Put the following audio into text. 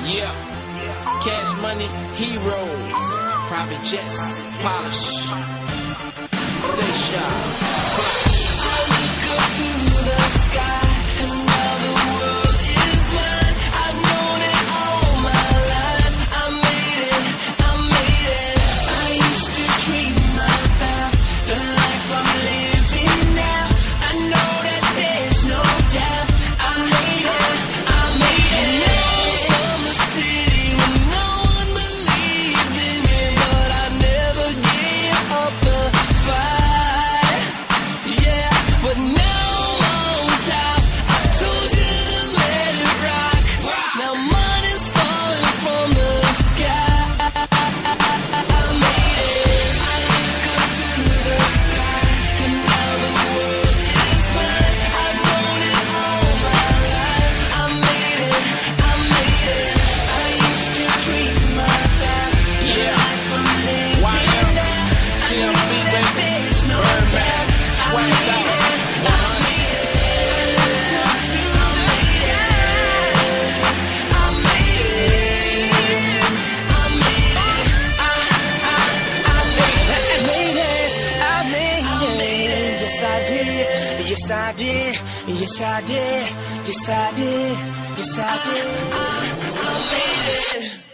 Yeah. Cash money, heroes. Private jets, polish. They shine. I look up to the sky, and now the world is mine. I've known it all my life. I made it. I used to dream about the life I'm living now. I know that there's no doubt. I made it. From the city when no one believed in me, but I never gave up the fight. Yeah, but now I'm on top. I told you to let it rock. Now money's falling from the sky. I made it. I look up to the sky, and now the world is mine. I've known it all my life. I made it. I used to dream about the life I'm living now. I know that there's no doubt. I made it. Yes, I did. Yes, I did. Yes, I did. Yes, I did. I made it.